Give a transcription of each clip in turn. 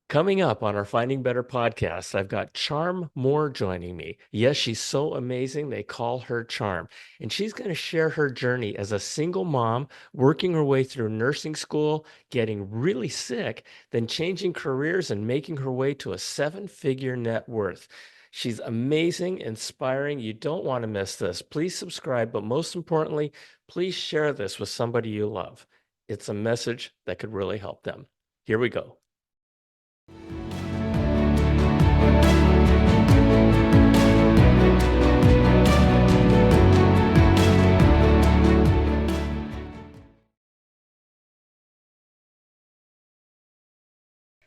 Coming up on our Finding Better podcast, I've got Charm Moore joining me. Yes, she's so amazing. They call her Charm. And she's going to share her journey as a single mom, working her way through nursing school, getting really sick, then changing careers and making her way to a seven-figure net worth. She's amazing, inspiring. You don't want to miss this. Please subscribe, but most importantly, please share this with somebody you love. It's a message that could really help them. Here we go.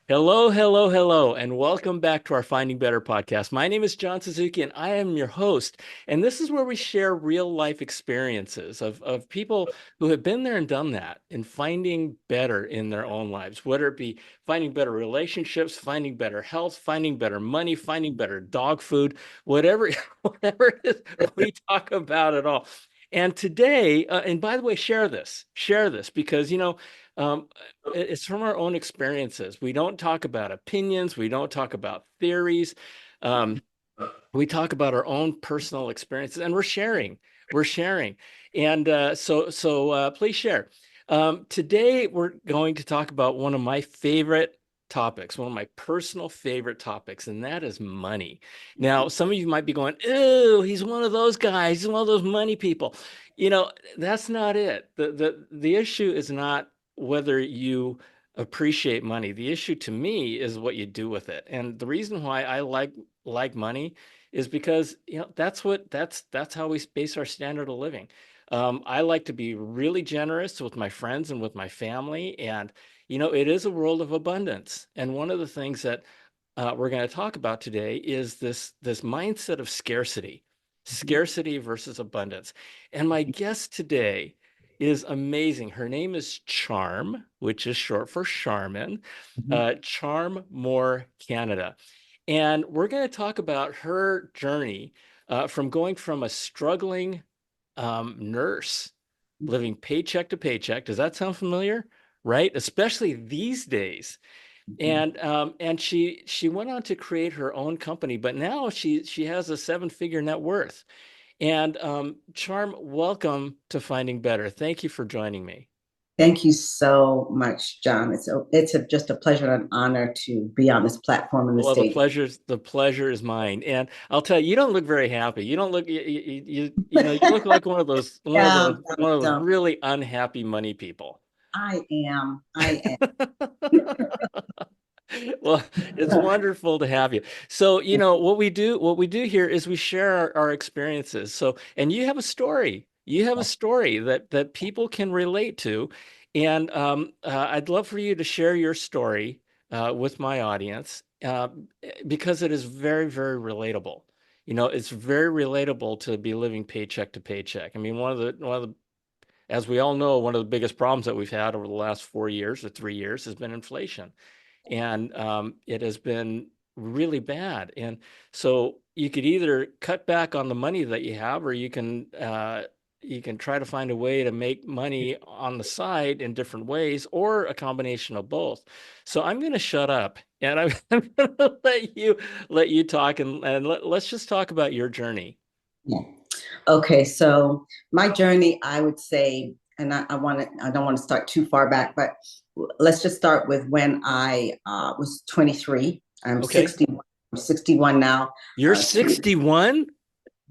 Hello, hello, hello, and welcome back to our Finding Better podcast. My name is John Suzuki, and I am your host. And this is where we share real life experiences of people who have been there and done that and finding better in their own lives, whether it be finding better relationships, finding better health, finding better money, finding better dog food, whatever, whatever it is, we talk about it all. And today, and by the way, share this because, um, it's from our own experiences. We don't talk about opinions. We don't talk about theories. Um, we talk about our own personal experiences, and we're sharing. We're sharing, and so please share. Today, we're going to talk about one of my favorite topics, one of my personal favorite topics, and that is money. Now, some of you might be going, "Ooh, he's one of those guys. He's one of those money people." That's not it. The issue is not whether you appreciate money. The issue to me is what you do with it. And the reason why I like money is because that's how we base our standard of living. I like to be really generous with my friends and with my family, and it is a world of abundance. And one of the things that we're going to talk about today is this mindset of scarcity versus abundance. And my guest today is amazing. Her name is Charm, which is short for Charmin, Charm Moore Canada. And we're going to talk about her journey from going from a struggling nurse living paycheck to paycheck. Does that sound familiar? Right? Especially these days. And she went on to create her own company, but now she has a seven-figure net worth. And Charm, welcome to Finding Better. Thank you for joining me. Thank you so much, John. Just a pleasure and an honor to be on this platform in the Well, the stage. pleasure is mine. And I'll tell you, you don't look very happy. You don't look you look like one of those Yeah, really unhappy money people. I am. I am. Well, it's wonderful to have you. So, what we do here is we share our experiences. So, and you have a story. You have a story that people can relate to. And I'd love for you to share your story with my audience because it is very, very relatable. It's very relatable to be living paycheck to paycheck. I mean, as we all know, one of the biggest problems that we've had over the last 4 years or 3 years has been inflation, and it has been really bad. And so you could either cut back on the money that you have, or you can try to find a way to make money on the side in different ways, or a combination of both. So I'm going to shut up, and I'm going to let you talk, and let's just talk about your journey. Yeah. Okay, so my journey, I would say, and I don't want to start too far back, but let's just start with when I was 23. I'm Okay. 60. I'm 61 now. You're 61?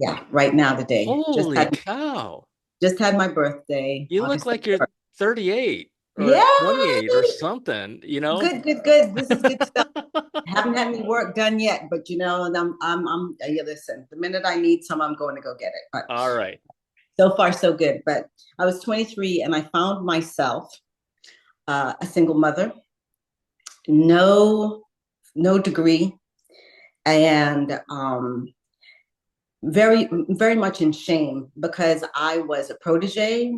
Yeah, right now today. Holy cow. Just had my birthday, You look August like you're 31st. 38 or Yay! 28 or something, Good, good, good. This is good stuff. Haven't had any work done yet, but yeah, listen, the minute I need some, I'm going to go get it. But All right. so far, so good. But I was 23 and I found myself a single mother, no, no degree, and very, very much in shame because I was a protege,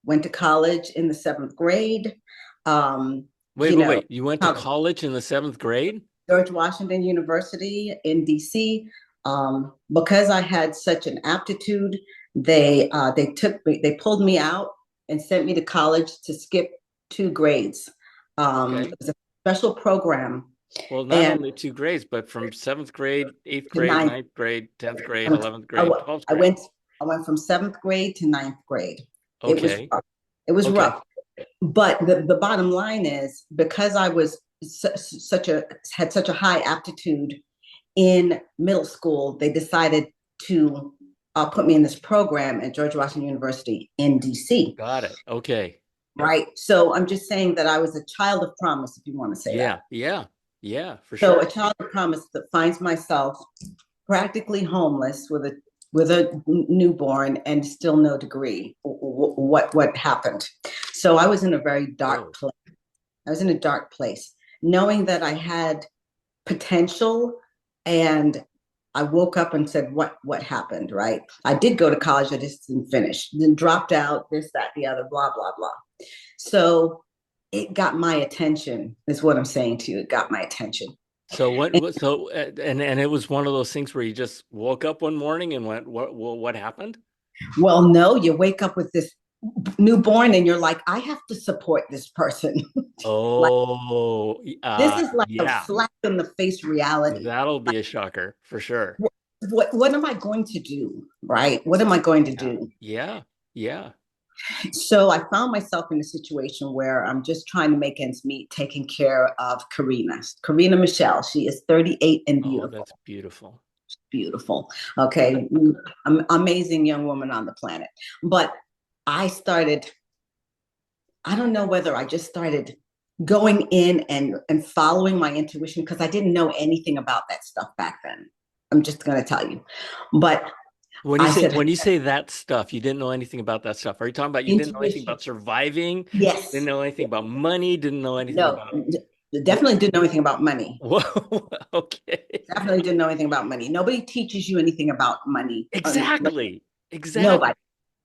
went to college in the seventh grade. Um, Wait, you wait, know, wait. You went to college in the seventh grade? George Washington University in DC. Because I had such an aptitude, they pulled me out and sent me to college to skip 2 grades. Okay. It was a special program Well, not And only two grades, but from seventh grade, eighth to grade, ninth, ninth grade, 10th grade, I went, 11th grade, 12th I grade. went, I went from seventh grade to ninth grade. It was Okay. rough. It was Okay. rough. But the bottom line is because I was such a had such a high aptitude in middle school, they decided to put me in this program at George Washington University in DC. Got it. Okay. Right. So I'm just saying that I was a child of promise, if you want to say that. Yeah. Yeah. Yeah, for So a sure. child of promise that finds myself practically homeless with a newborn and still no degree. What happened? So I was in a very dark Whoa. place. I was in a dark place, knowing that I had potential, and I woke up and said, what happened, right? I did go to college, I just didn't finish, then dropped out, this, that, the other, blah, blah, blah. So it got my attention, is what I'm saying to you. It got my attention. So And, so and it was one of those things where you just woke up one morning and went, what happened? well, no, you wake up with this newborn and you're like, I have to support this person. Like, Oh, this is like a yeah. slap in the face reality. That'll be a shocker for sure. What am I going to do? Right? What am I going to Yeah. do? Yeah. Yeah. So I found myself in a situation where I'm just trying to make ends meet, taking care of Karina Michelle. She is 38 and Oh, beautiful. that's beautiful. Beautiful. Okay. Amazing young woman on the planet. But I started, I don't know whether I just started going in and following my intuition because I didn't know anything about that stuff back then. I'm just going to tell you. But I said, When you say that stuff, you didn't know anything about that stuff. Are you talking about you didn't know anything intuition. about surviving? Didn't Yes. know anything about money? Didn't know anything No, about definitely didn't know anything about money. whoa, okay. Definitely didn't know anything about money. Nobody teaches you anything about money. Exactly. Nobody. Exactly.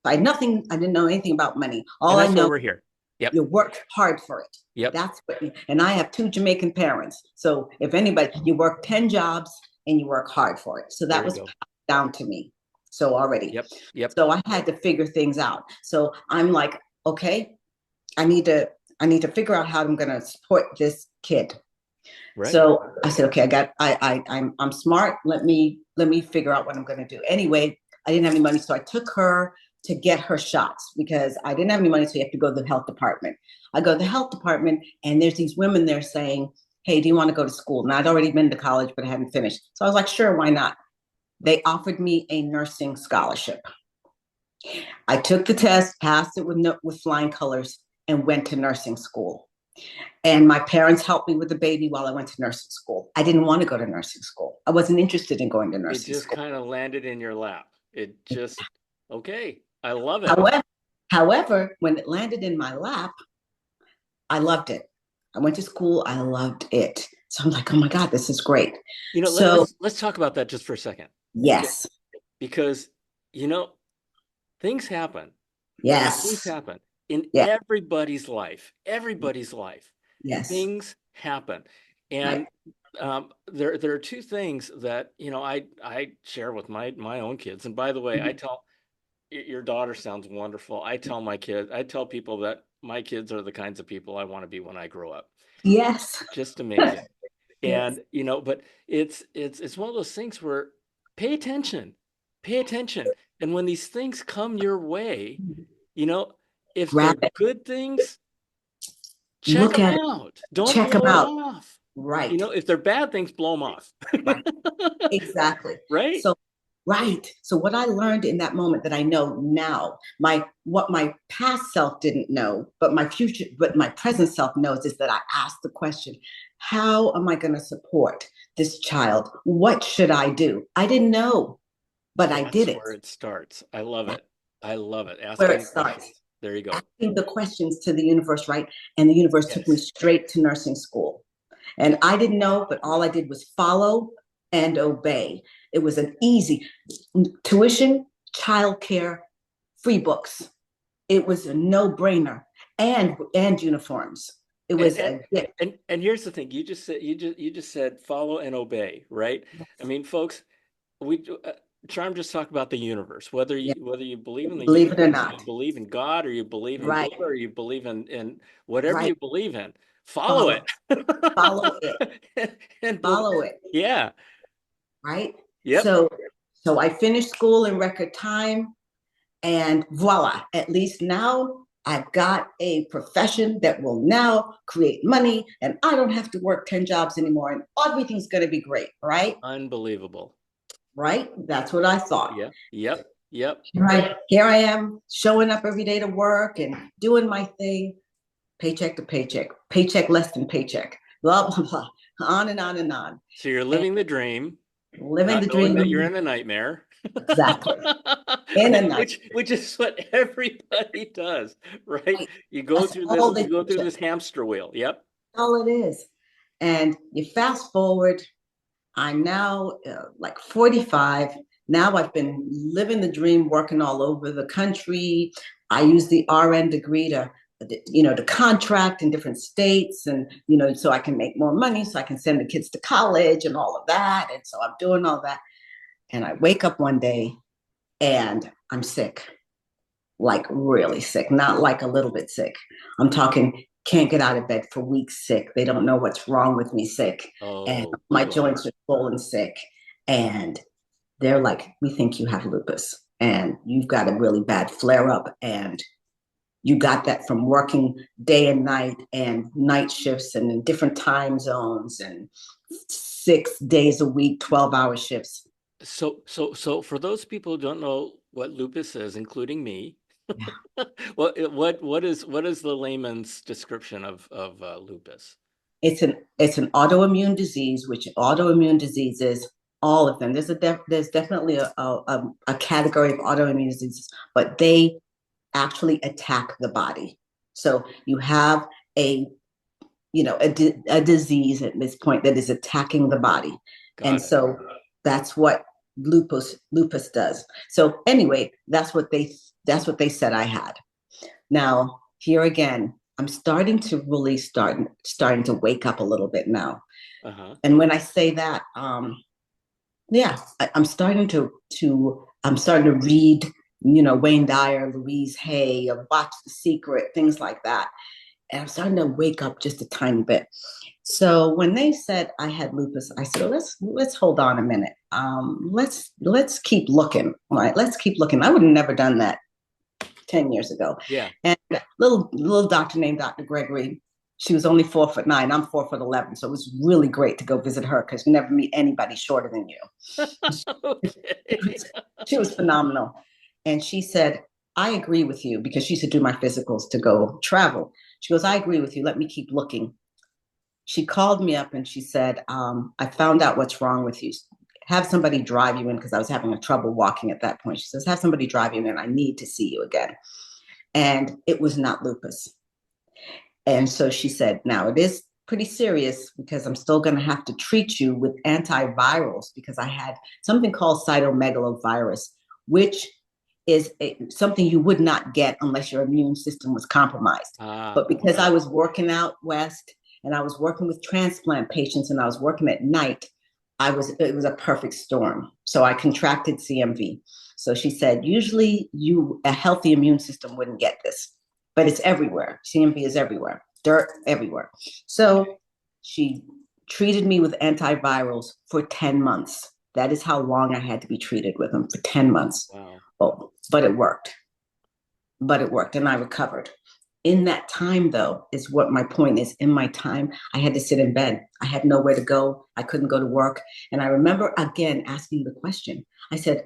I had nothing. I didn't know anything about money. And All I that's why know, we're here. Yep. you work hard for it. Yep. That's what. And I have two Jamaican parents. So if anybody, you work 10 jobs and you work hard for it. So There that you was go. passed down to me. So already. Yep. Yep. So I had to figure things out. So I'm like, okay, I need to figure out how I'm going to support this kid. Right. So I said, okay, I'm smart. Let me figure out what I'm going to do. Anyway, I didn't have any money, so I took her to get her shots because I didn't have any money. So you have to go to the health department. I go to the health department, and there's these women there saying, "Hey, do you want to go to school?" And I'd already been to college, but I hadn't finished. So I was like, "Sure, why not?" They offered me a nursing scholarship. I took the test, passed it with with flying colors, and went to nursing school. And my parents helped me with the baby while I went to nursing school. I didn't want to go to nursing school. I wasn't interested in going to It nursing just school. kind of landed in your lap. It just, okay. I love it. However, when it landed in my lap, I loved it. I went to school, I loved it. So I'm like, oh my God, this is great. You know, So let's talk about that just for a second. Okay. yes, Because, you know, things happen. Things yes, happen in yeah, everybody's life, yes, things happen. right. And there are two things that, you know, I share with my own kids. And by the way, I tell your daughter sounds wonderful. I tell people that my kids are the kinds of people I want to be when I grow up. Yes, Just amazing. yes. And, you know, but it's one of those things where pay attention, pay attention. And when these things come your way, you know, if Grab they're it, good things, check look them at it, out. Don't check them blow it out. off. You Right, know, if they're bad things, blow them off. right. Exactly. Right? So, right. So what I learned in that moment that I know now, my what my past self didn't know, but my present self knows is that I asked the question, how am I going to support this child? What should I do? I didn't know, but I did That's it. where it starts. I love That's it. I love it. where Asking it the starts. questions. There you go. Asking the questions to the universe, right? And the universe took me Yes. straight to nursing school. And I didn't know, but all I did was follow and obey. It was an easy tuition, childcare, free books. It was a no-brainer, and uniforms. It And was a gift. and here's the thing. You just said follow and obey, right? I mean, folks, we Charm just talked about the universe. Yeah, Whether you believe in the believe it or universe, or you not. believe in God, or you believe in Right, Buddha, or you believe in whatever right. you believe in, follow Follow, it. follow it. And follow it, yeah. right? Yep. So I finished school in record time, and voila, at least now I've got a profession that will now create money, and I don't have to work 10 jobs anymore, and everything's going to be great, right? Unbelievable. Right? That's what I thought. Yeah. Yep. Yep. Here I am showing up every day to work and doing my thing, paycheck to paycheck, paycheck less than paycheck, blah, blah, blah, on and on and on. So you're And living the dream, living not the knowing that you're dream in a nightmare. exactly in a night. Which is what everybody does, right? Right? That's all You they go through teach us. this hamster wheel. Yep. All it is. And you fast forward, I'm now like 45. Now I've been living the dream, working all over the country. I use the RN degree to contract in different states, and so I can make more money, so I can send the kids to college and all of that. And so I'm doing all that. And I wake up one day and I'm sick, like really sick, not like a little bit sick. I'm talking can't get out of bed for weeks sick. They don't know what's wrong with me sick. And Oh my boy. joints are swollen sick. And they're like, we think you have lupus and you've got a really bad flare up. And you got that from working day and night and night shifts and in different time zones and 6 days a week, 12-hour shifts. So for those people who don't know what lupus is, including me, Yeah. what is the layman's description of lupus? It's an autoimmune disease, which autoimmune diseases, all of them. There's definitely a category of autoimmune diseases, but they actually attack the body. So you have a a disease at this point that is attacking the body, and Got it. so that's what lupus does. So anyway, that's what they said I had. Now here again, I'm starting to really starting to wake up a little bit now. Uh-huh. And when I say that, yeah, I'm starting I'm starting to read, Wayne Dyer, Louise Hay, Watch the Secret, things like that. And I'm starting to wake up just a tiny bit. So when they said I had lupus, I said, let's hold on a minute. Let's keep looking. All right, let's keep looking. I would have never done that 10 years ago. Yeah. And little doctor named Dr. Gregory, she was only 4'9". I'm 4'11". So it was really great to go visit her because you never meet anybody shorter than you. Okay. She was phenomenal. And she said, I agree with you, because she used to do my physicals to go travel. She goes, I agree with you. Let me keep looking. She called me up and she said, I found out what's wrong with you. Have somebody drive you in, because I was having a trouble walking at that point. She says, have somebody drive you in. I need to see you again. And it was not lupus. And so she said, now it is pretty serious, because I'm still going to have to treat you with antivirals, because I had something called cytomegalovirus, which is something you would not get unless your immune system was compromised. Ah, But because I right. was working out west and I was working with transplant patients and I was working at night, it was a perfect storm. So I contracted CMV. So she said, usually a healthy immune system wouldn't get this, but it's everywhere. CMV is everywhere, dirt everywhere. So she treated me with antivirals for 10 months. That is how long I had to be treated with them, for 10 months. Wow. Oh, but it worked. But it worked and I recovered. In that time, though, is what my point is. In my time, I had to sit in bed. I had nowhere to go. I couldn't go to work. And I remember again asking the question. I said,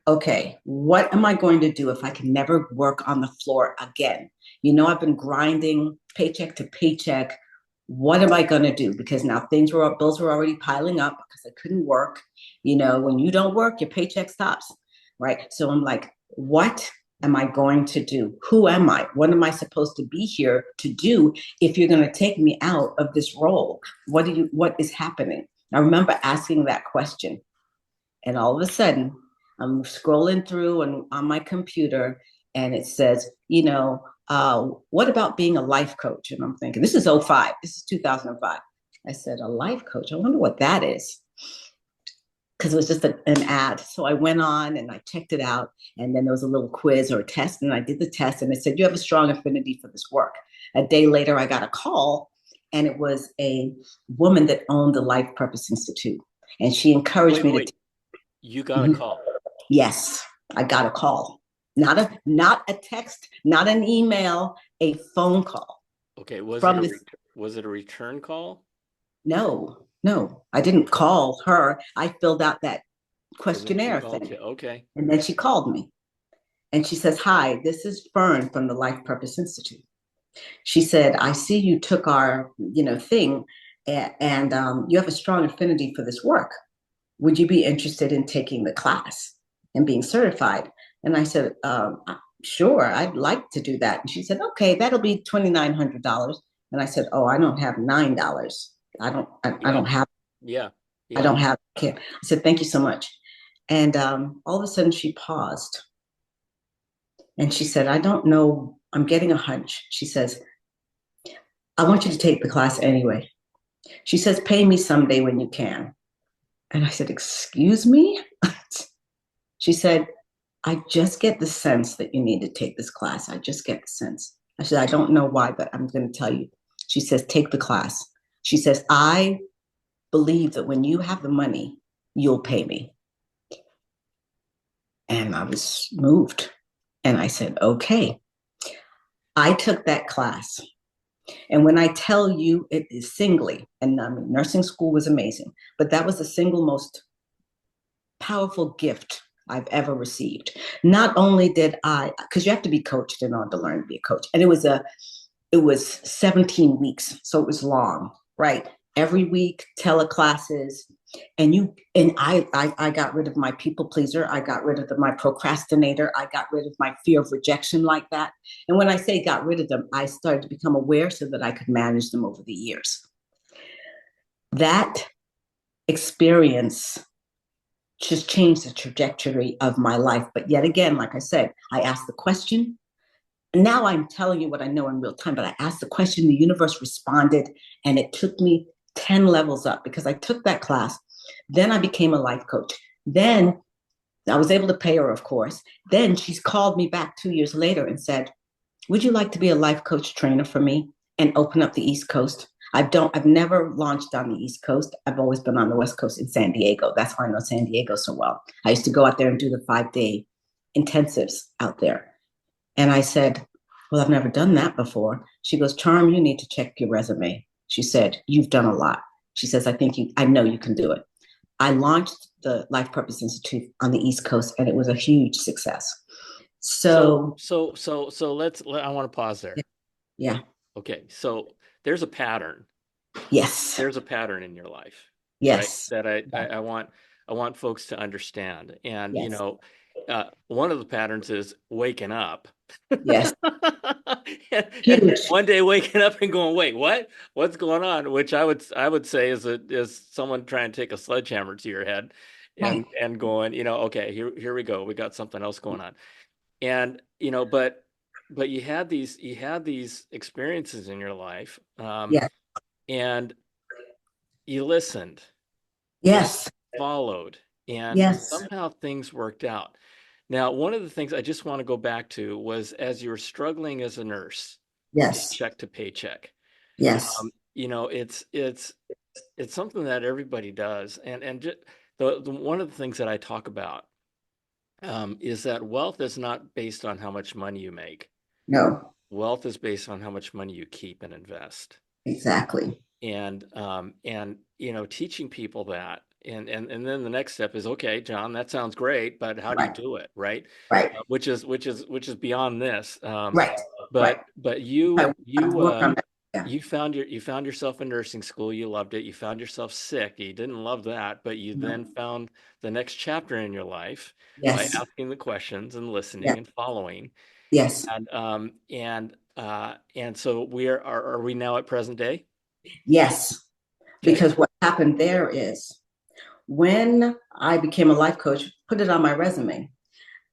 okay, what am I going to do if I can never work on the floor again? I've been grinding paycheck to paycheck. What am I going to do? Because now bills were already piling up because I couldn't work. When you don't work, your paycheck stops, right? So I'm like, what am I going to do? Who am I? What am I supposed to be here to do if you're going to take me out of this role? What is happening? I remember asking that question. And all of a sudden, I'm scrolling through and on my computer, and it says, what about being a life coach? And I'm thinking, this is '05. This is 2005. I said, a life coach? I wonder what that is. Because it was just an ad. So I went on and I checked it out. And then there was a little quiz or a test. And I did the test. And it said, you have a strong affinity for this work. A day later, I got a call. and it was a woman that owned the Life Purpose Institute, and she encouraged Wait, me to. wait. You got a Mhm. call. Yes, I got a call, not a text, not an email, a phone call Okay, from this. was it a return call? No, no, I didn't call her. I filled out that And then she questionnaire called thing, you. Okay. and then she called me, and she says, "Hi, this is Fern from the Life Purpose Institute." She said, "I see you took our, thing, and you have a strong affinity for this work. Would you be interested in taking the class and being certified?" And I said, "Sure, I'd like to do that." And she said, "Okay, that'll be $2,900." And I said, "Oh, I don't have $9. I Yeah. don't have, Yeah. I Yeah. don't have." I said, "Thank you so much." And all of a sudden, she paused and she said, "I don't know. I'm getting a hunch." She says, "I want you to take the class anyway." She says, "Pay me someday when you can." And I said, "Excuse me?" She said, "I just get the sense that you need to take this class. I just get the sense." I said, "I don't know why, but I'm going to tell you." She says, "Take the class." She says, "I believe that when you have the money, you'll pay me." And I was moved. And I said, "Okay." I took that class. And when I tell you it is singly, and I mean, nursing school was amazing, but that was the single most powerful gift I've ever received. Not only did I, because you have to be coached in order to learn to be a coach, and it was 17 weeks, so it was long, right? Every week, teleclasses, and I got rid of my people pleaser. I got rid of my procrastinator. I got rid of my fear of rejection like that. And when I say got rid of them, I started to become aware so that I could manage them over the years. That experience just changed the trajectory of my life. But yet again, like I said, I asked the question. Now I'm telling you what I know in real time, but I asked the question, the universe responded, and it took me 10 levels up because I took that class. Then I became a life coach. Then I was able to pay her, of course. Then she's called me back 2 years later and said, "Would you like to be a life coach trainer for me and open up the East Coast?" I've never launched on the East Coast. I've always been on the West Coast in San Diego. That's why I know San Diego so well. I used to go out there and do the 5-day intensives out there. And I said, "Well, I've never done that before." She goes, "Charm, you need to check your resume." She said, "You've done a lot." She says, I know you can do it." I launched the Life Purpose Institute on the East Coast, and it was a huge success. So, So, I want to pause yeah, there. yeah, Okay. So there's a pattern. yes, There's a pattern in your life, right? yes, That I want folks to understand. And, yes, one of the patterns is waking up. yes, And huge. one day waking up and going, wait, what? What's going on? Which I would say is someone trying to take a sledgehammer to your head Right. and going, okay, here we go. We got something else going on. And, but you had these experiences in your life, Yes, and you listened and yes, followed, and yes, somehow things worked out. Now, one of the things I just want to go back to was as you were struggling as a nurse, yes, paycheck to paycheck. yes, It's something that everybody does, and just, the one of the things that I talk about, is that wealth is not based on how much money you make. no, Wealth is based on how much money you keep and invest. exactly. And teaching people that, and then the next step is, okay, John, that sounds great, but how do you Right, do it, right? right, Which is beyond this. right, right. But I work on that. Yeah, you found yourself in nursing school. You loved it. You found yourself sick. You didn't love that, but you no, then found the next chapter in your life by yes, asking the questions and yes, listening and following. yes, And so are we now at present day? yes. Okay. Because what happened there is when I became a life coach, put it on my resume.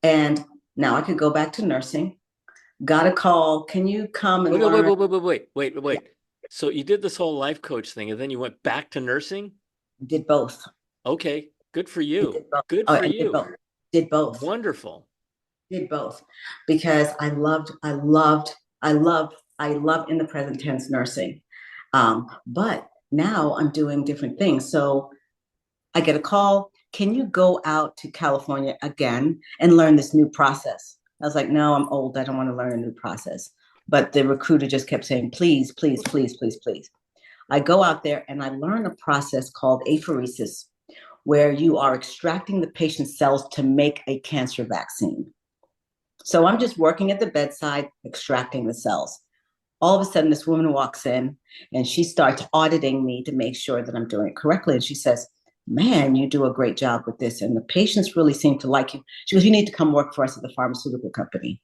And now I could go back to nursing. Got a call. Can you come Wait, and wait, wait, learn? wait, wait, wait, wait, wait, Yeah, wait. So you did this whole life coach thing, and then you went back to nursing? did both. Okay, good for I you. did both. Good Oh, for I did you. both. Did both. Wonderful. Did both. Because I loved in the present tense nursing. But now I'm doing different things. So I get a call. Can you go out to California again and learn this new process? I was like, no, I'm old. I don't want to learn a new process. But the recruiter just kept saying, please, please, please, please, please. I go out there and I learn a process called apheresis, where you are extracting the patient's cells to make a cancer vaccine. So I'm just working at the bedside, extracting the cells. All of a sudden, this woman walks in and she starts auditing me to make sure that I'm doing it correctly. And she says, man, you do a great job with this. And the patients really seem to like you. She goes, you need to come work for us at the pharmaceutical company.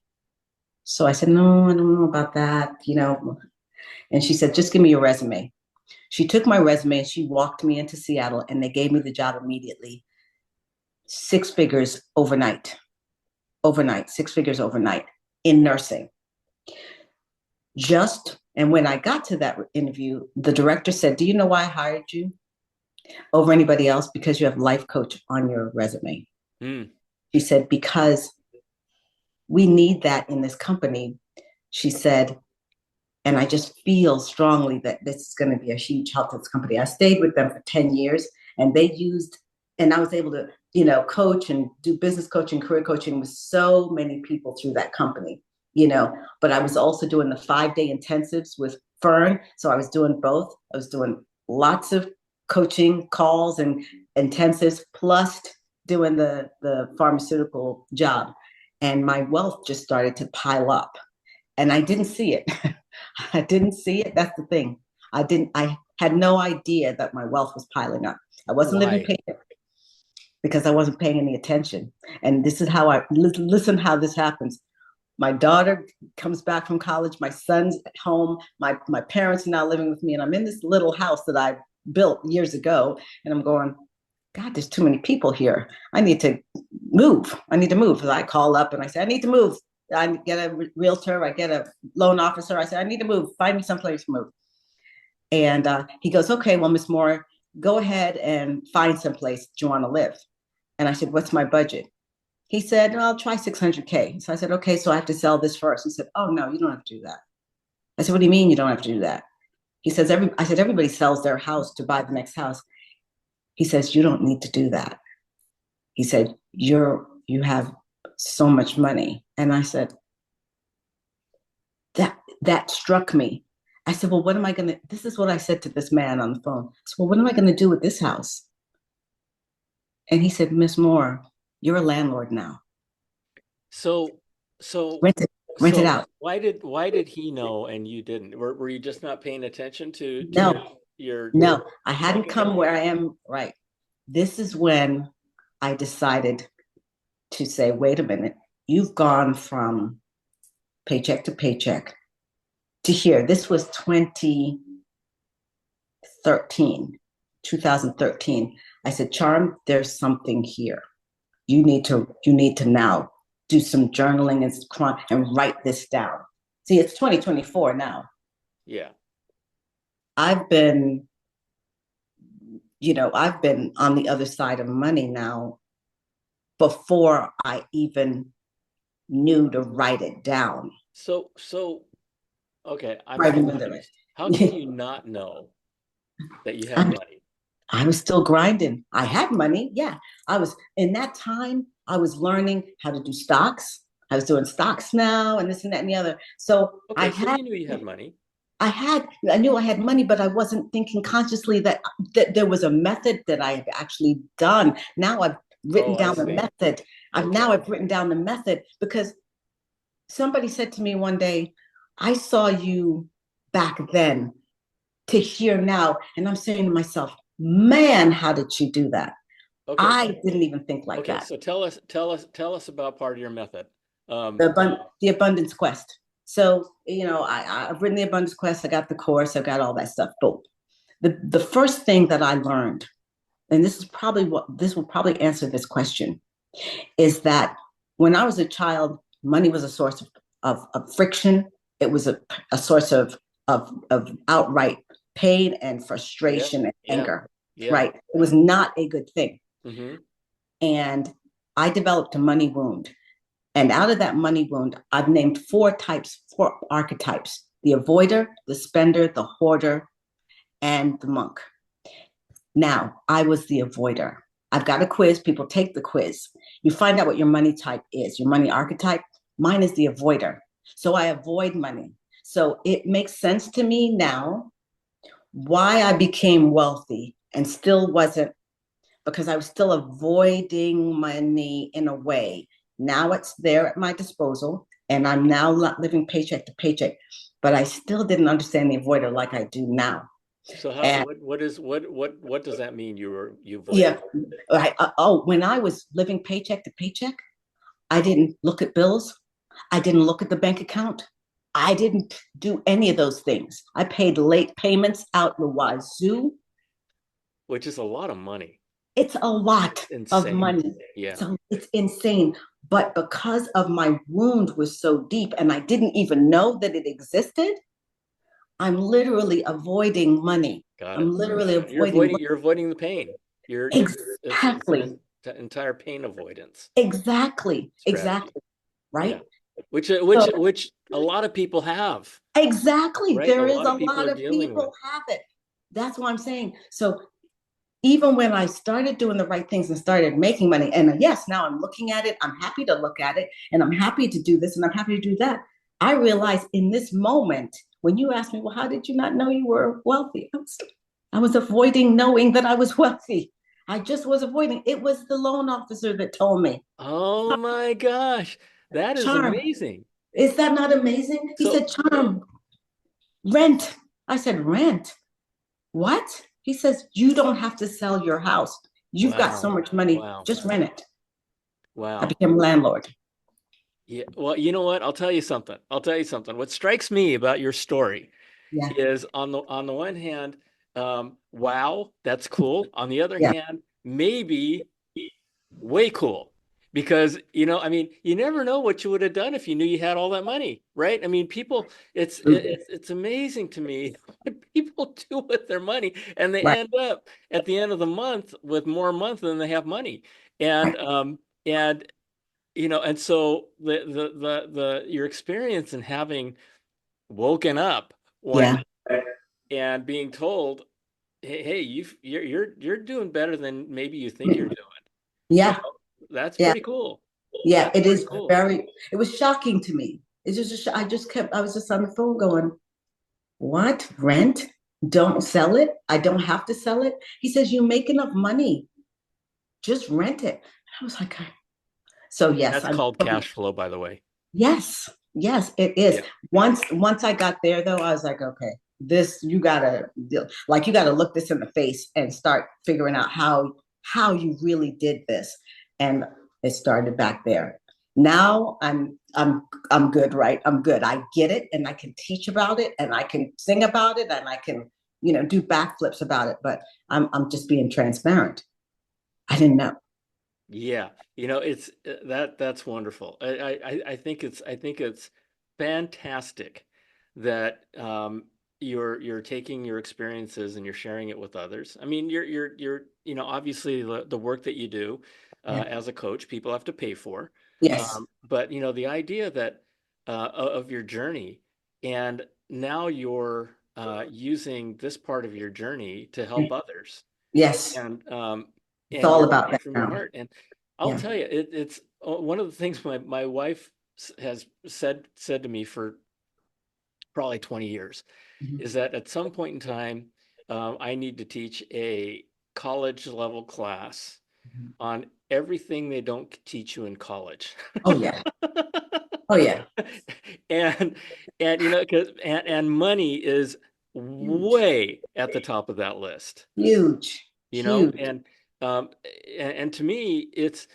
So I said, no, I don't know about that, you know. And she said, just give me your resume. She took my resume and she walked me into Seattle and they gave me the job immediately. 6 figures overnight, 6 figures overnight in nursing. And when I got to that interview, the director said, do you know why I hired you over anybody else? Because you have life coach on your resume. Mm. She said, because we need that in this company. She said, and I just feel strongly that this is going to be a huge help to this company. I stayed with them for 10 years and and I was able to, coach and do business coaching, career coaching with so many people through that company, but I was also doing the 5-day intensives with Fern. So I was doing both. I was doing lots of coaching calls and intensives, plus doing the pharmaceutical job. And my wealth just started to pile up and I didn't see it. I didn't see it. That's the thing. I had no idea that my wealth was piling up. I wasn't living Why? paycheck because I wasn't paying any attention. And this is how listen how this happens. My daughter comes back from college. My son's at home. My parents are now living with me. And I'm in this little house that I built years ago. And I'm going, God, there's too many people here. I need to move. So I call up and I say, I need to move. I get a realtor, I get a loan officer. I said, I need to move. Find me someplace to move. And he goes, okay, well, Miss Moore, go ahead and find someplace that you want to live. And I said, what's my budget? He said, I'll try 600K. So I said, okay, so I have to sell this first. He said, oh, no, you don't have to do that. I said, what do you mean you don't have to do that? He says, I said, everybody sells their house to buy the next house. He says, you don't need to do that. He said, you have so much money. And I said, that struck me. I said, well, what am I going to, this is what I said to this man on the phone. I said, well, what am I going to do with this house? And he said, Miss Moore, you're a landlord now. So, so, Rent it so out. why did he know and you didn't? Were you just not paying attention to No, your no, I hadn't bank come account? where I am. Right. This is when I decided to say, wait a minute, you've gone from paycheck to paycheck to here. This was 2013. I said, Charm, there's something here. You need to now do some journaling and write this down. See, it's 2024 now. Yeah. I've been, I've been on the other side of money now before I even knew to write it down. So, okay, I'm Right in the middle. confused. How can you not know that you had I, money? I was still grinding. I had money. Yeah. I was in that time, I was learning how to do stocks. I was doing stocks now and this and that and the other. So Okay, so you knew you had money. I knew I had money, but I wasn't thinking consciously that there was a method that I had actually done. Now I've written Oh, I down the see. method. Okay. I've written down the method because somebody said to me one day, I saw you back then to here now. And I'm saying to myself, man, how did she do that? Okay. I didn't even think like Okay. that. So tell us about part of your method. Um, The abundance quest. So, I've written the abundance quest. I got the course. I got all that stuff. But the first thing that I learned, and this will probably answer this question, is that when I was a child, money was a source of friction. It was a source of outright pain and yeah, frustration and yeah, anger, yeah. right? It was not a good thing. Mm-hmm. And I developed a money wound. And out of that money wound, I've named 4 archetypes: the avoider, the spender, the hoarder, and the monk. Now, I was the avoider. I've got a quiz. People take the quiz. You find out what your money type is, your money archetype. Mine is the avoider. So I avoid money. So it makes sense to me now why I became wealthy and still wasn't, because I was still avoiding money in a way. Now it's there at my disposal, and I'm now living paycheck to paycheck, but I still didn't understand the avoider like I do now. So how And what does that mean you avoided? yeah, when I was living paycheck to paycheck, I didn't look at bills. I didn't look at the bank account. I didn't do any of those things. I paid late payments out the wazoo. Which is a lot of money. It's a lot of Insane. money. Yeah. So it's insane. But because of my wound was so deep and I didn't even know that it existed, I'm literally avoiding money. Got I'm it. literally Yeah. avoiding money. You're avoiding the pain. It's an Exactly. entire pain avoidance Exactly. strategy. Exactly. Yeah. Right. Which So which a lot of people have, exactly. right? A There is lot a of people lot are of dealing with. people have it. That's what I'm saying. So even when I started doing the right things and started making money, and yes, now I'm looking at it, I'm happy to look at it, and I'm happy to do this and I'm happy to do that. I realized in this moment, when you asked me, well, how did you not know you were wealthy? I was avoiding knowing that I was wealthy. I just was avoiding. It was the loan officer that told me, Oh my gosh. That is Charm, amazing. is that not amazing? He So said, Charm, rent. I said, rent? What? He says, you don't have to sell your house. You've got so wow. much money, Wow. just rent it. I Wow. became a landlord. Yeah. Well, you know what? I'll tell you something. I'll tell you something. What strikes me about your story Yeah, is on the one hand, wow, that's cool. On the other yeah, hand, maybe way cool. Because, I mean, you never know what you would have done if you knew you had all that money, right? I mean, people, it's amazing to me what people do with their money, and they right, end up at the end of the month with more month than they have money. right. And and so the your experience in having woken up one Yeah, day and being told, hey, you're doing better than maybe you think you're doing. You yeah, know, that's yeah, pretty cool. yeah. That's It pretty is cool. very, it was shocking to me. It's just, I just kept, I was just on the phone going, what? Rent? Don't sell it? I don't have to sell it? He says, you make enough money, just rent it. I was like, so yes, That's I'm, called cash flow, by the way. yes, yes, it is. Yeah. Once I got there though, I was like, okay, this you gotta like you gotta look this in the face and start figuring out how you really did this. And it started back there. Now I'm good, right? I'm good. I get it and I can teach about it and I can sing about it and I can, do backflips about it, but I'm just being transparent. I didn't know. Yeah, it's that's wonderful. I think it's fantastic that you're taking your experiences and you're sharing it with others. I mean, you're obviously the work that you do Yeah. as a coach, people have to pay for. Yes. But the idea that of your journey, and now you're using this part of your journey to help others, Yes. and It's all you're about working that from your now. heart. And I'll Yeah. tell you, it's one of the things my wife has said to me for probably 20 years Mhm. is that at some point in time, I need to teach a college level class Mhm. on everything they don't teach you in college. Oh yeah. Oh yeah. and and money is Huge. way at the top of that list. Huge. Huge. Um, and to me, it's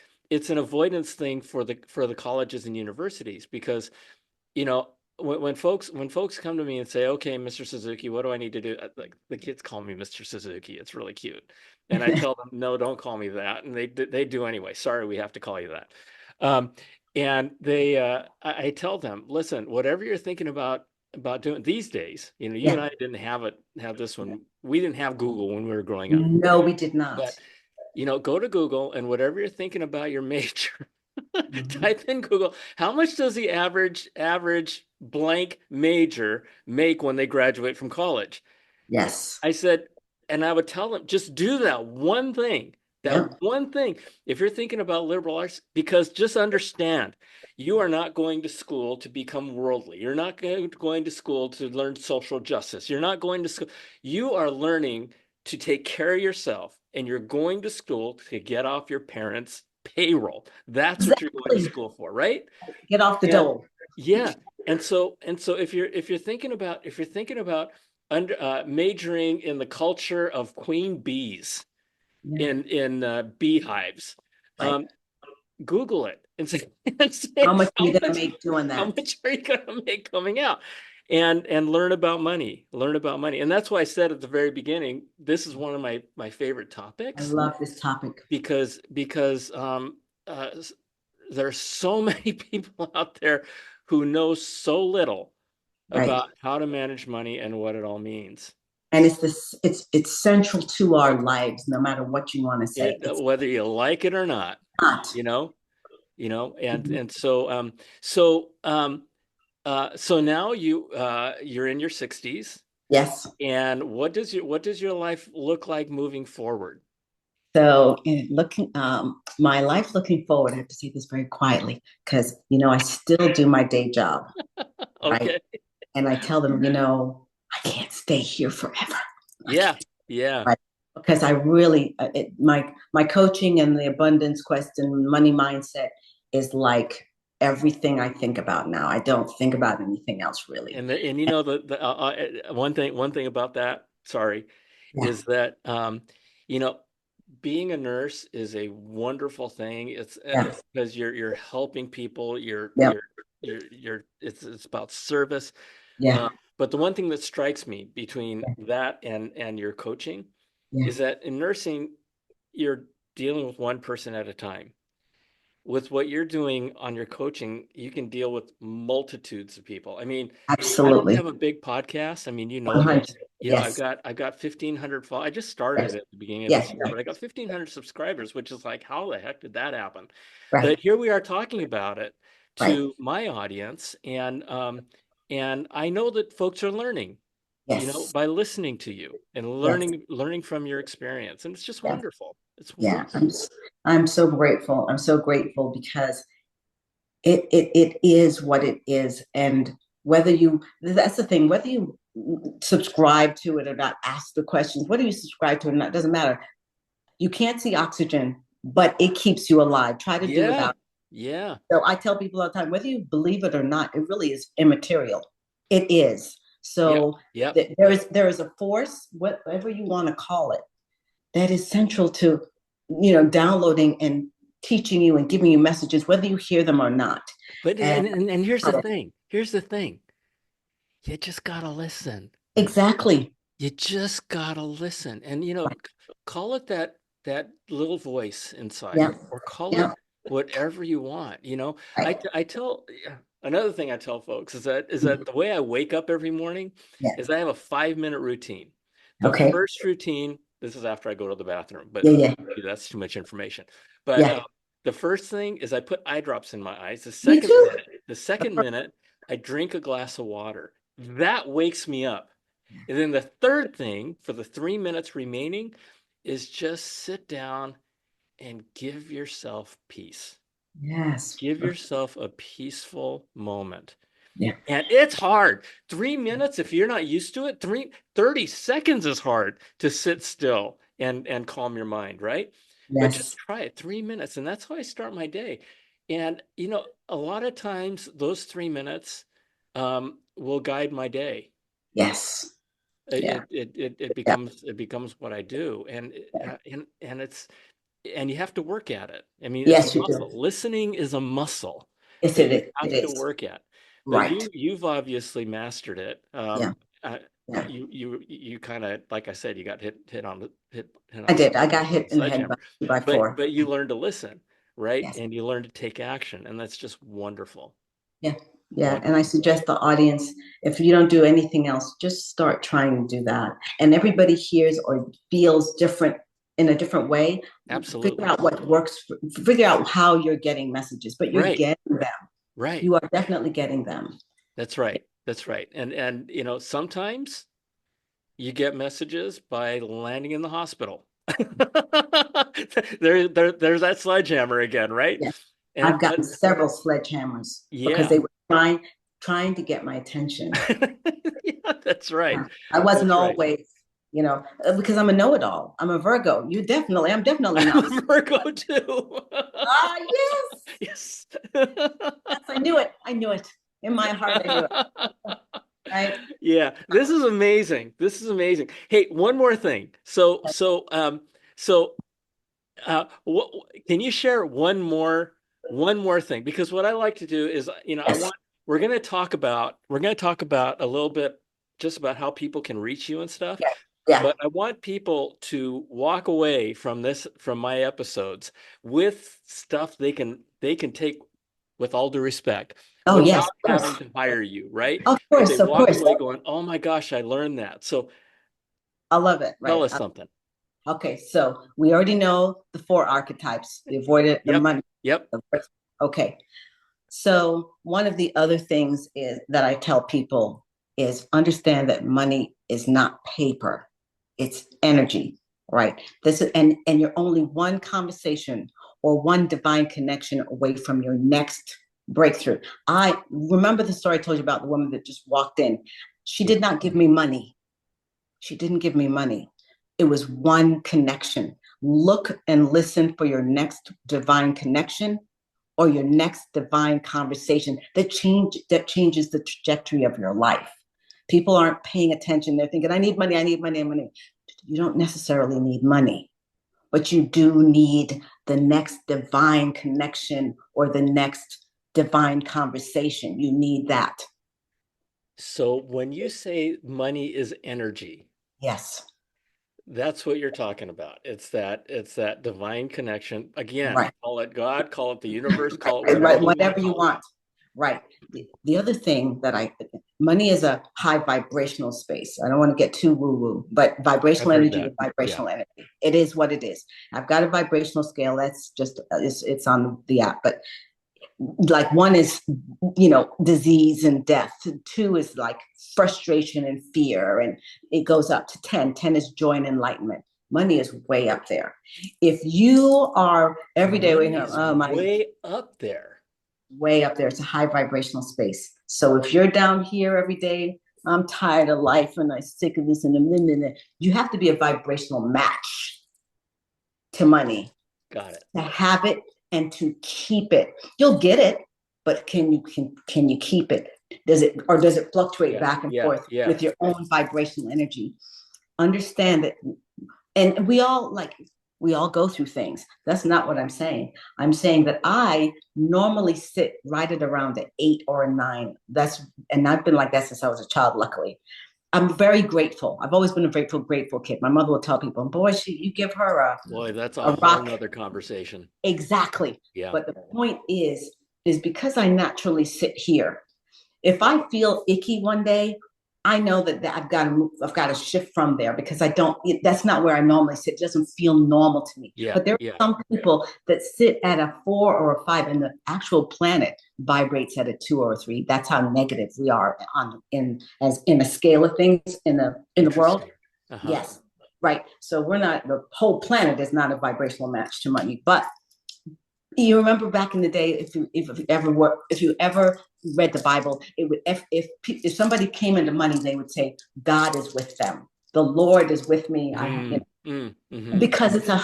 an avoidance thing for the colleges and universities because when folks come to me and say, "Okay, Mr. Suzuki, what do I need to do?" Like the kids call me Mr. Suzuki. It's really cute, and I tell them, "No, don't call me that," and they do anyway. Sorry, we have to call you that. Um, and I tell them, listen, whatever you're thinking about doing these days, you Yeah. and I didn't have this one. We didn't have Google when we were growing up, No, we did not. but go to Google and whatever you're thinking about your major, Mhm. type in Google, how much does the average blank major make when they graduate from college? Yes. I said, and I would tell them, just do that one thing. That Yep. one thing. If you're thinking about liberal arts, because just understand, you are not going to school to become worldly. You're not going to school to learn social justice. You're not going to school. You are learning to take care of yourself, and you're going to school to get off your parents' payroll. That's what you're going to Exactly. school for, right? Get off the And dole. yeah, and so if you're thinking about under majoring in the culture of queen bees Yeah. in beehives, Right. um, Google it and say, and How say much are you how going to much make doing how that? much are you gonna make coming out, and learn about money, and that's why I said at the very beginning, this is one of my favorite I topics love this topic. because uh, there are so many people out there who know so little Right. about how to manage money and what it all means. And it's central to our lives, no matter what you want to say. It's Whether you like it or not, not. you know, and Mhm. and so so so now you're in your 60s, Yes. and what does your life look like moving forward? So, in looking, my life looking forward, I have to say this very quietly because, I still do my day job, right? Okay. And I tell them, I can't stay here forever, Yeah. Yeah. right? Because I really, my coaching and the abundance quest and money mindset is like everything I think about now. I don't think about anything else really. And you know one thing about that, sorry, Yeah, is that you know being a nurse is a wonderful thing. yeah, It's because you're helping people. yeah, It's about service. yeah, Uh, but the one thing that strikes me between that and your coaching yeah. is that in nursing, you're dealing with one person at a time. With what you're doing on your coaching, you can deal with multitudes of people. I mean, I don't Absolutely. have a big podcast. I mean, you know this. 100. I've Yes, got 1,500 I just started yes, it at the beginning of yes, this year, but I got 1,500 subscribers, which is like, how the heck did that happen? right, But here we are talking about it right. to my audience, and I know that folks are learning, Yes, by listening to you and yes, learning from your experience, and it's just yes. wonderful. It's Yeah, wonderful. I'm so grateful. I'm so grateful because it is what it is. And that's the thing, whether you subscribe to it or not, ask the questions, whether you subscribe to it or not, doesn't matter. You can't see oxygen, but it keeps you alive. Try to do Yeah, without. yeah, So I tell people all the time, whether you believe it or not, it really is immaterial. It is. yep, So yep. there is a force, whatever you want to call it, that is central to downloading and teaching you and giving you messages whether you hear them or not. But And and here's the thing. Here's the thing. You just gotta listen. exactly. You just gotta listen. And Right. call it that little voice inside, Yeah, or call yeah, it whatever you want. right. I tell another thing I tell folks is that the way I wake up every morning Yeah. is I have a 5-minute routine. The Okay. first routine, this is after I go to the bathroom, but Yeah, yeah, that's too much information. But yeah. the first thing is I put eye drops in my eyes. Me too. The second minute, I drink a glass of water. That wakes me up. And then the third thing for the 3 minutes remaining is just sit down and give yourself peace. Yes. Give yourself a peaceful moment. Yeah. And it's hard. 3 minutes, if you're not used to it, 30 seconds is hard to sit still and calm your mind, right? But just Yes. try it, 3 minutes. And that's how I start my day. And, a lot of times those 3 minutes will guide my day. Yes. Yeah. It Yeah. becomes what I do, and you have to work at it. I mean, it's a Yes, you do. muscle. Listening is a muscle Yes, that it you is. It have to is. work at. But Right. you've obviously mastered it. Yeah. Yeah. You kind of, like I said, you got hit I on the did. I got hit in the head by sledgehammer, by but four. you learned to listen, right? Yes. And you learned to take action, and that's just wonderful. Yeah. Yeah. And I Wonderful. suggest the audience, if you don't do anything else, just start trying to do that. And everybody hears or feels different in a different way. Figure Absolutely. out what works, figure out how you're getting messages, but you're Right. getting them. Right. You are definitely getting them. That's right. That's right. And sometimes You get messages by landing in the hospital. There's that sledgehammer again, right? Yeah. And I've but gotten several sledgehammers because yeah. they were trying to get my attention. Yeah, that's right. I wasn't That's right. always, because I'm a know-it-all. I'm a Virgo. I'm definitely I'm not. a Virgo too. Ah, yes. Yes. Yes, I knew it. I knew it. In my heart, I knew it. Right? Yeah, this is amazing. This is amazing. Hey, one more thing. So what can you share one more thing? Because what I like to do is, I Yes. want we're going to talk about a little bit just about how people can reach you and stuff. Yeah. Yeah. But I want people to walk away from my episodes with stuff they can take with all due respect Oh, yes. without Of having course. to hire you, right? Of But they course. Of walk course. away going, "Oh my gosh, I learned that." So I love it. tell Right. us something. Okay. So we already know the four archetypes: the avoidant, the Yep. money. Yep. Okay. So one of the other things is that I tell people is understand that money is not paper, it's energy, right? This is, and you're only one conversation or one divine connection away from your next breakthrough. I remember the story I told you about the woman that just walked in. She Yeah. did not give me money. She didn't give me money. It was one connection. Look and listen for your next divine connection or your next divine conversation that changes the trajectory of your life. People aren't paying attention. They're thinking, I need money, I need money, money. You don't necessarily need money, but you do need the next divine connection or the next divine conversation. You need that. So when you say money is energy, Yes. that's what you're talking about. It's that divine connection. Again, Right. call it God, call it the universe, call it whatever Right. you want Whatever to you call it. want. Right. The other thing money is a high vibrational space. I don't want to get too woo woo, but I've vibrational heard energy is that. Yeah. vibrational energy. It is what it is. I've got a vibrational scale. That's just, it's on the app, but like one is, disease and death. Two is like frustration and fear. And it goes up to 10. 10 is joy and enlightenment. Money is way up there. If you are every day waking Money up, is oh my, way up there. way up there. It's a high vibrational space. So if you're down here every day, I'm tired of life and I'm sick of this and a minute, you have to be a vibrational match to money Got it. to have it and to keep it. You'll get it, but can you keep it? Does it fluctuate Yeah. back and Yeah. forth Yeah. with your own vibrational energy? Understand that, and we all go through things. That's not what I'm saying. I'm saying that I normally sit right at around the 8 or 9. And I've been like that since I was a child, luckily. I'm very grateful. I've always been a grateful kid. My mother will tell people, boy, you give her Boy, that's a a whole rock. nother conversation. Exactly. Yeah. But the point is because I naturally sit here. If I feel icky one day, I know that I've got to move, I've got to shift from there because that's not where I normally sit. It doesn't feel normal to me. Yeah. But there Yeah. are some people that sit at a 4 or a 5 and the actual planet vibrates at a 2 or a 3. That's how negative we are in a scale of things in the world. Interesting. Uh-huh. Yes. Right. So the whole planet is not a vibrational match to money, but you remember back in the day, if you ever read the Bible, it would if somebody came into money, they would say, "God is with them. The Lord is with me." Mm-hmm. Because it's a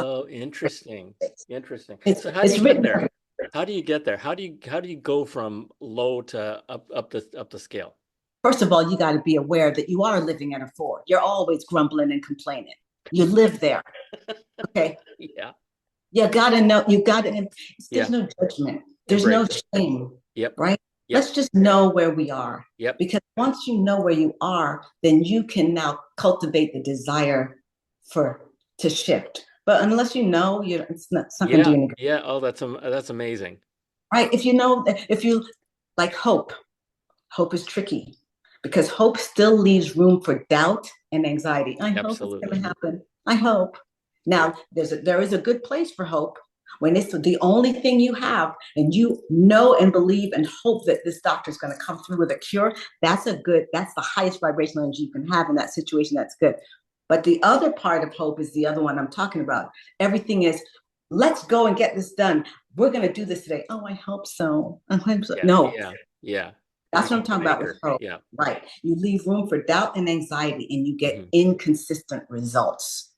Oh, interesting. Interesting. it's So how do it's you get written. there? How do you get there? How do you go from low to up the scale? First of all, you got to be aware that you are living at a 4. You're always grumbling and complaining. You live there. Okay. Yeah. You got to know. You got to. There's Yeah. no judgment. There's no Embrace it. shame. Yep. Right? Yep. Let's just know where we are. Yep. Because once you know where you are, then you can now cultivate the desire to shift. But unless you know, it's not going to do Yeah. any good. Yeah. Oh, that's amazing. Right? If you like hope is tricky because hope still leaves room for doubt and anxiety. I hope it's going Absolutely. to happen. I hope. Yeah. Now, there is a good place for hope. when it's the only thing you have, and you know and believe and hope that this doctor is going to come through with a cure, that's the highest vibrational energy you can have in that situation. That's good. But the other part of hope is the other one I'm talking about. Everything is, let's go and get this done. We're going to do this today. Oh, I hope so. I hope so. Yeah. No, Yeah. Yeah. that's what I'm Everything's an talking about with anchor. hope. Yeah. Right. You leave room for doubt and anxiety, and you get Mhm. inconsistent results.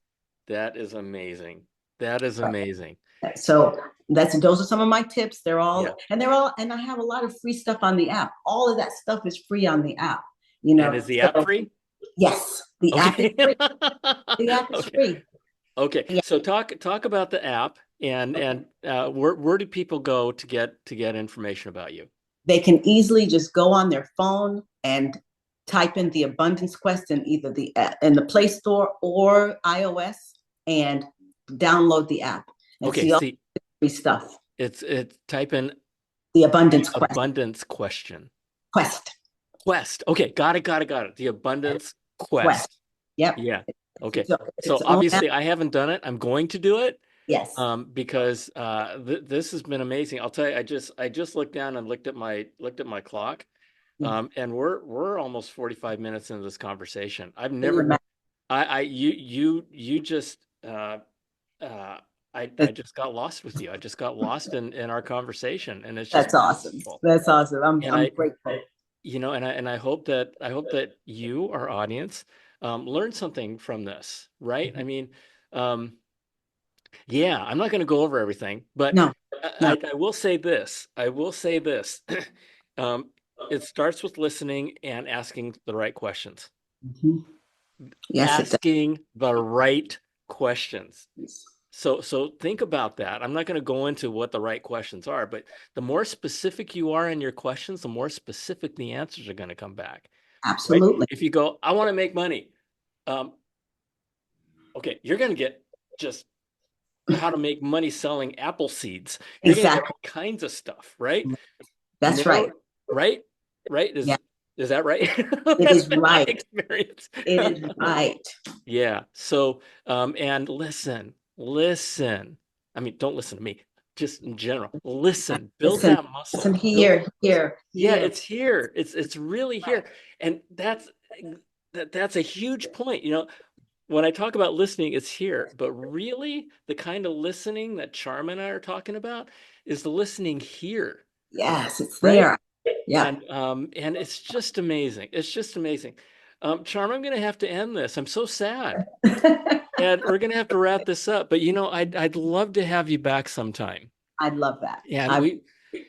That is amazing. That is amazing. So those are some of my tips. Yeah. And I have a lot of free stuff on the app. All of that stuff is free on the app. And is the app So free? yes, the app is Okay. free. The app is Okay. free. Okay. Yeah. So talk about the app and where do people go to get information about you? They can easily just go on their phone and type in the abundance quest in either in the Play Store or iOS, and download the app and Okay, see all see, the free stuff. it's type in The the abundance abundance question. quest. Quest. Okay, got it. The abundance Quest. quest. Yep. Yeah. Okay. It's, So its own app. obviously I haven't done it. I'm going to do it Yes. because this has been amazing. I'll tell you, I just looked down and looked at my clock. And we're almost 45 minutes into this conversation. I've Can you never imagine? I you just I just got lost with you. I just got lost in our conversation, and it's just That's awesome. wonderful. That's awesome. And I'm grateful. and I hope that you, our audience, learn something from this, right? I mean, um, yeah, I'm not going to go over everything, but No, no. I will say this. I will say this. um, it starts with listening and asking the right questions. Mhm. Yes, it Asking the right questions. does. So think about that. I'm not going to go into what the right questions are, but the more specific you are in your questions, the more specific the answers are going to come back, right? Absolutely. If you go, I want to make money, um, okay, you're going to get just how to make money selling apple seeds. You're going to get Exactly. all kinds of stuff, right? That's Narrow, right. right? Right? Yeah, Is that right? it That's is been my right. experience. It is right. Yeah. So, and listen. I mean, don't listen to me. Just in general, listen. Build Listen, that muscle. listen Build. here, here, Yeah, here. it's here. It's really here, and that's a huge point. You know, when I talk about listening, it's here. But really, the kind of listening that Charm and I are talking about is the listening here, Yes, it's right? there. Yeah. And it's just amazing. It's just amazing. Charm, I'm going to have to end this. I'm so sad. And we're gonna have to wrap this up, but you know, I'd love to have you back sometime. I love that. And I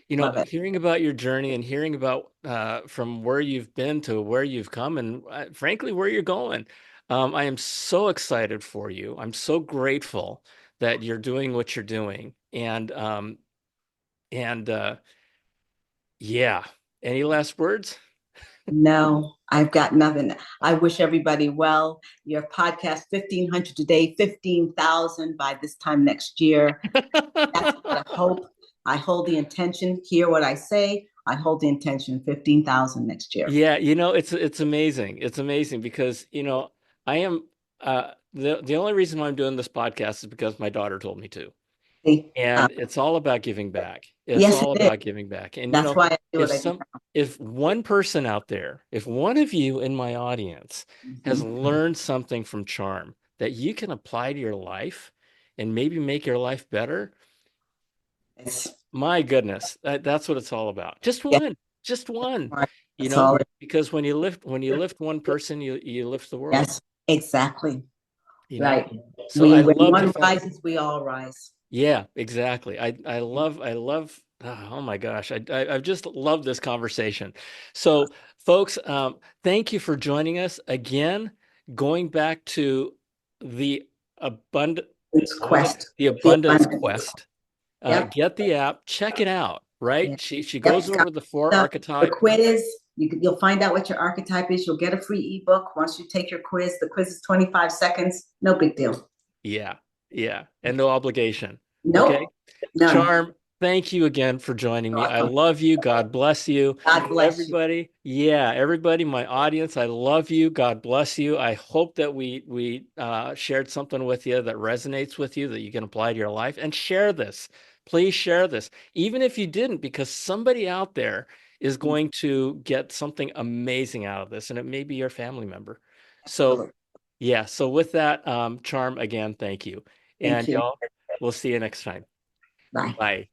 you know, love it. hearing about your journey and hearing about from where you've been to where you've come, and frankly, where you're going. I am so excited for you. I'm so grateful that you're doing what you're doing. And yeah. Any last words? No, I've got nothing. I wish everybody well. Your podcast, 1,500 today, 15,000 by this time next year. That's what I hope. I hold the intention. Hear what I say. I hold the intention. 15,000 next year. Yeah, you know, it's amazing. It's amazing because, you know, I am the only reason why I'm doing this podcast is because my daughter told me to. See? And it's all about giving back. It's Yes, all it is. about giving back. And you That's know, why I do if what I do. some if one person out there, if one of you in my audience has Mhm. learned something from Charm that you can apply to your life and maybe make your life better, Yes. my goodness, that's what it's all about. Yes. Just one, you That's know, all. because when you lift one person, you lift the world, Yes, exactly. you know. Right. So I When love the one fact, rises, we all rise. yeah, exactly. I love oh my gosh, I've just loved this conversation. So folks, thank you for joining us again. Going back to the abundant, It's what was it? quest. The The abundance abundance. quest. Yep. Get the app, check it out, Yeah. right? She Yep. goes It's got over the four stuff. The archetype. quiz, you'll find out what your archetype is. You'll get a free ebook once you take your quiz. The quiz is 25 seconds. No big deal. Yeah, yeah, and no obligation. Okay, Nope. None. Charm. Thank you again for joining You're me. I welcome. love you. God bless you. God bless you. Everybody, yeah, everybody, my audience, I love you. God bless you. I hope that we shared something with you that resonates with you that you can apply to your life and share this. Please share this, even if you didn't, because somebody out there is going to get something amazing out of this, and it may be your family member. So, Absolutely. yeah, so with that, Charm, again, thank you. Thank And you. y'all, we'll see you next time. Bye. Bye.